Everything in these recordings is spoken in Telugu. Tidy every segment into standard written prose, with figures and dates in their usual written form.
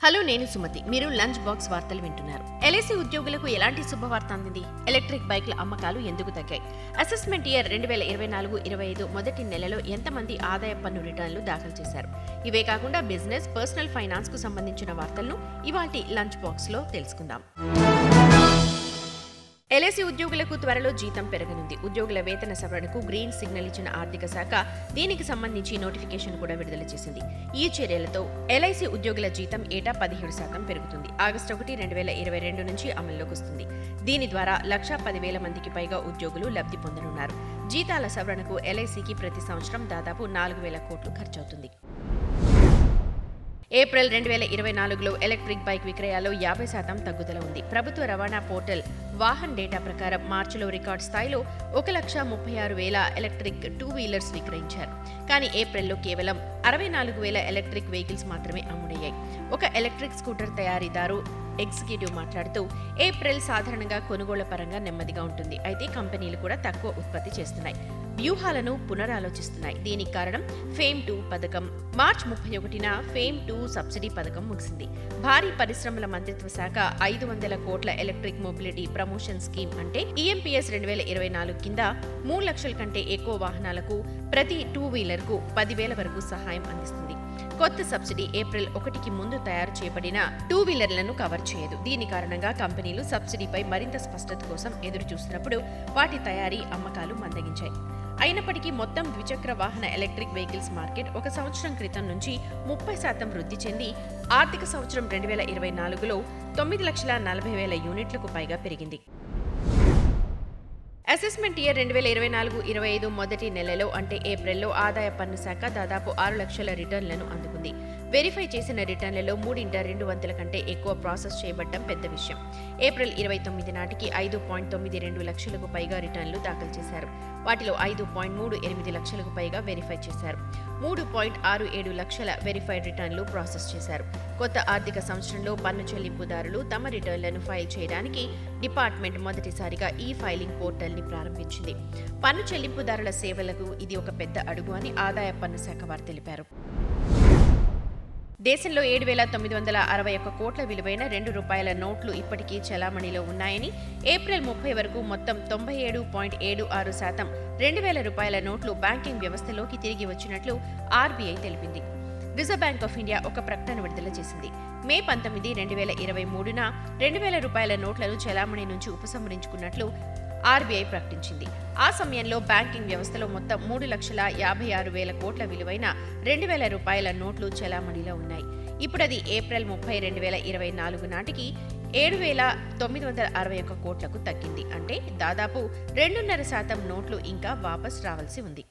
హలో, నేను సుమతి. మీరు లంచ్ బాక్స్ వార్తలు వింటున్నారు. ఎల్ఐసి ఉద్యోగులకు ఎలాంటి శుభవార్త అందింది? ఎలక్ట్రిక్ బైక్ల అమ్మకాలు ఎందుకు తగ్గాయి? అసెస్మెంట్ ఇయర్ 2024-25 మొదటి నెలలో ఎంతమంది ఆదాయ పన్ను రిటర్న్లు దాఖలు చేశారు? ఇవే కాకుండా బిజినెస్, పర్సనల్ ఫైనాన్స్ కు సంబంధించిన వార్తలను ఇవాల్టి లంచ్ బాక్స్ లో తెలుసుకుందాం. ఎల్ఐసి ఉద్యోగులకు త్వరలో జీతం పెరగనుంది. ఉద్యోగుల వేతన సవరణకు గ్రీన్ సిగ్నల్ ఇచ్చిన ఆర్థిక శాఖ దీనికి సంబంధించి నోటిఫికేషన్ కూడా విడుదల చేసింది. ఈ చర్యలతో ఎల్ఐసి ఉద్యోగుల జీతం ఏటా 17% పెరుగుతుంది. ఆగస్టు 1, 2022 నుంచి అమల్లోకి వస్తుంది. దీని ద్వారా 1,10,000 మందికి పైగా ఉద్యోగులు లబ్ధి పొందనున్నారు. జీతాల సవరణకు ఎల్ఐసికి ప్రతి సంవత్సరం దాదాపు 4,000 కోట్లు ఖర్చవుతుంది. ఏప్రిల్ 2024లో ఎలక్ట్రిక్ బైక్ విక్రయాల్లో 50% తగ్గుదల ఉంది. ప్రభుత్వ రవాణా పోర్టల్ వాహన్ డేటా ప్రకారం మార్చిలో రికార్డు స్థాయిలో 1,36,000 ఎలక్ట్రిక్ 2 వీలర్స్ విక్రయించారు. కానీ ఏప్రిల్లో కేవలం 64,000 ఎలక్ట్రిక్ వెహికల్స్ మాత్రమే అమ్ముడయ్యాయి. ఒక ఎలక్ట్రిక్ స్కూటర్ తయారీదారు ఎగ్జిక్యూటివ్ మాట్లాడుతూ, ఏప్రిల్ సాధారణంగా కొనుగోళ్ల పరంగా నెమ్మదిగా ఉంటుంది. అయితే కంపెనీలు కూడా తక్కువ ఉత్పత్తి చేస్తున్నాయి, వ్యూహాలను పునరాలోచిస్తున్నాయి. దీనికి కారణం ఫేమ్ 2 పథకం. మార్చి 31న ఫేమ్ 2 సబ్సిడీ పథకం ముగిసింది. భారీ పరిశ్రమల మంత్రిత్వ శాఖ 500 కోట్ల ఎలక్ట్రిక్ మొబిలిటీ ప్రమోషన్ స్కీమ్ అంటే EMPS 2024 కింద 3 లక్షల కంటే ఎక్కువ వాహనాలకు ప్రతి 2 వీలర్ కు 10,000 వరకు సహాయం అందిస్తుంది. కొత్త సబ్సిడీ ఏప్రిల్ 1కి ముందు తయారు చేయబడిన 2 వీలర్లను కవర్ చేయదు. దీని కారణంగా కంపెనీలు సబ్సిడీపై మరింత స్పష్టత కోసం ఎదురు చూస్తున్నప్పుడు వాటి తయారీ, అమ్మకాలు మందగించాయి. అయినప్పటికీ మొత్తం ద్విచక్ర వాహన ఎలక్ట్రిక్ వెహికల్స్ మార్కెట్ 1 సంవత్సరం క్రితం నుంచి 30% వృద్ధి చెంది ఆర్థిక సంవత్సరం 2024లో 9,40,000 యూనిట్లకు పైగా పెరిగింది. అసెస్మెంట్ ఇయర్ 2024-25 మొదటి నెలలో అంటే ఏప్రిల్లో ఆదాయ పన్ను శాఖ దాదాపు 6 లక్షల రిటర్న్లను అందుకుంది. వెరిఫై చేసిన రిటర్న్లలో 3/2 కంటే ఎక్కువ ప్రాసెస్ చేయబడటం పెద్ద విషయం. ఏప్రిల్ 29 నాటికి 5.92 లక్షలకు పైగా రిటర్న్లు దాఖలు చేశారు. వాటిలో 5.38 లక్షలకు పైగా వెరిఫై చేశారు. 3.67 లక్షల వెరిఫైడ్ రిటర్న్లు ప్రాసెస్ చేశారు. కొత్త ఆర్థిక సంవత్సరంలో పన్ను చెల్లింపుదారులు తమ రిటర్న్లను ఫైల్ చేయడానికి డిపార్ట్మెంట్ మొదటిసారిగా ఈ ఫైలింగ్ పోర్టల్ ని ప్రారంభించింది. పన్ను చెల్లింపుదారుల సేవలకు ఇది ఒక పెద్ద అడుగు అని ఆదాయ పన్ను శాఖ వారు తెలిపారు. దేశంలో 7,961 కోట్ల విలువైన ₹2 నోట్లు ఇప్పటికీ చలామణిలో ఉన్నాయని, ఏప్రిల్ 30 వరకు మొత్తం 97.76% ₹2,000 నోట్లు బ్యాంకింగ్ వ్యవస్థలోకి తిరిగి వచ్చినట్లు RBI తెలిపింది. రిజర్వ్ బ్యాంక్ ఆఫ్ ఇండియా ఒక ప్రకటన విడుదల చేసింది. మే 19, 2023న ₹2,000 నోట్లను చలామణి నుంచి ఉపసంహరించుకున్నట్లు RBI ప్రకటించింది. ఆ సమయంలో బ్యాంకింగ్ వ్యవస్థలో మొత్తం 3,56,000 కోట్ల విలువైన ₹2,000 నోట్లు చలామణిలో ఉన్నాయి. ఇప్పుడది ఏప్రిల్ 30, 2024 నాటికి 7,961 కోట్లకు తగ్గింది. అంటే దాదాపు 2.5% నోట్లు ఇంకా వాపస్ రావాల్సి ఉంది.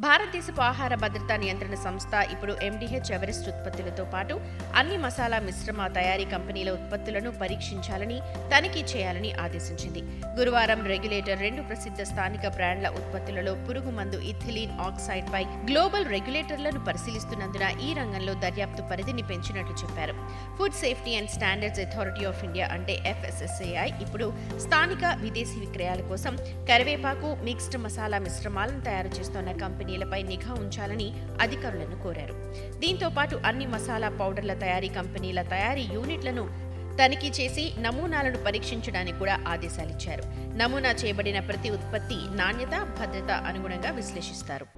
భారతదేశపు ఆహార భద్రతా నియంత్రణ సంస్థ ఇప్పుడు MDH ఎవరెస్ట్ ఉత్పత్తులతో పాటు అన్ని మసాలా మిశ్రమ తయారీ కంపెనీల ఉత్పత్తులను పరీక్షించాలని, తనిఖీ చేయాలని ఆదేశించింది. గురువారం రెగ్యులేటర్ 2 ప్రసిద్ధ స్థానిక బ్రాండ్ల ఉత్పత్తులలో పురుగు మందు ఇథిలీన్ ఆక్సైడ్ పై గ్లోబల్ రెగ్యులేటర్లను పరిశీలిస్తున్నందున ఈ రంగంలో దర్యాప్తు పరిధిని పెంచినట్లు చెప్పారు. Food safety and standards authority of India అంటే FSSAI ఇప్పుడు స్థానిక, విదేశీ విక్రయాల కోసం కరివేపాకు, మిక్స్డ్ మసాలా మిశ్రమాలను తయారు చేస్తున్న కంపెనీలపై నిఘా ఉంచాలని అధికారులను కోరారు. దీంతో పాటు అన్ని మసాలా పౌడర్ల తయారీ కంపెనీల తయారీ యూనిట్లను తనిఖీ చేసి నమూనాలను పరీక్షించడానికి కూడా ఆదేశాలిచ్చారు. నమూనా చేయబడిన ప్రతి ఉత్పత్తి నాణ్యత, భద్రత అనుగుణంగా విశ్లేషిస్తారు.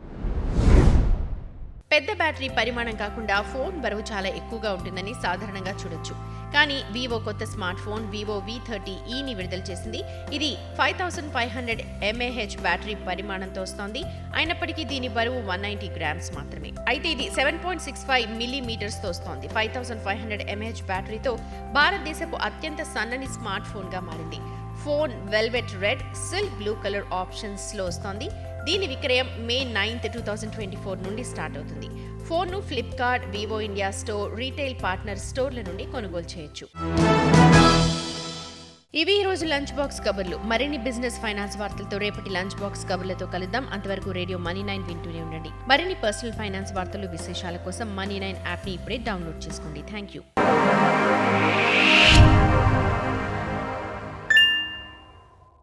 పెద్ద బ్యాటరీ పరిమాణం కాకుండా ఫోన్ బరువు చాలా ఎక్కువగా ఉంటుందని సాధారణంగా చూడొచ్చు. కానీ వివో కొత్త స్మార్ట్ ఫోన్ వివో V30eని విడుదల చేసింది. ఇది 5,500 mAh బ్యాటరీ పరిమాణంతో వస్తోంది. అయినప్పటికీ దీని బరువు 190 గ్రామ్స్ మాత్రమే. అయితే ఇది 7.65 మిల్లీమీటర్స్తో వస్తోంది. 5,500 mAh బ్యాటరీతో భారతదేశపు అత్యంత సన్నని స్మార్ట్ ఫోన్గా మారింది. Phone velvet red, silk blue colour options లో వస్తోంది. దీని విక్రయం మే 9, 2024 నుండి స్టార్ట్ అవుతుంది. ఫోన్ను Flipkart, Vivo India store, retail partner స్టోర్ల నుండి కొనుగోలు చేయొచ్చు. ఇవి ఈ రోజు లంచ్ బాక్స్ కబుర్లు. మరిన్ని బిజినెస్, ఫైనాన్స్ వార్తలతో రేపటి లంచ్ బాక్స్ కబుర్లతో కలుద్దాం. అంతవరకు రేడియో Money9 వింటూనే ఉండండి. మరిన్ని పర్సనల్ ఫైనాన్స్ వార్తలు, విశేషాల కోసం Money9 యాప్ని ఇప్పుడే డౌన్లోడ్ చేసుకోండి. Thank you.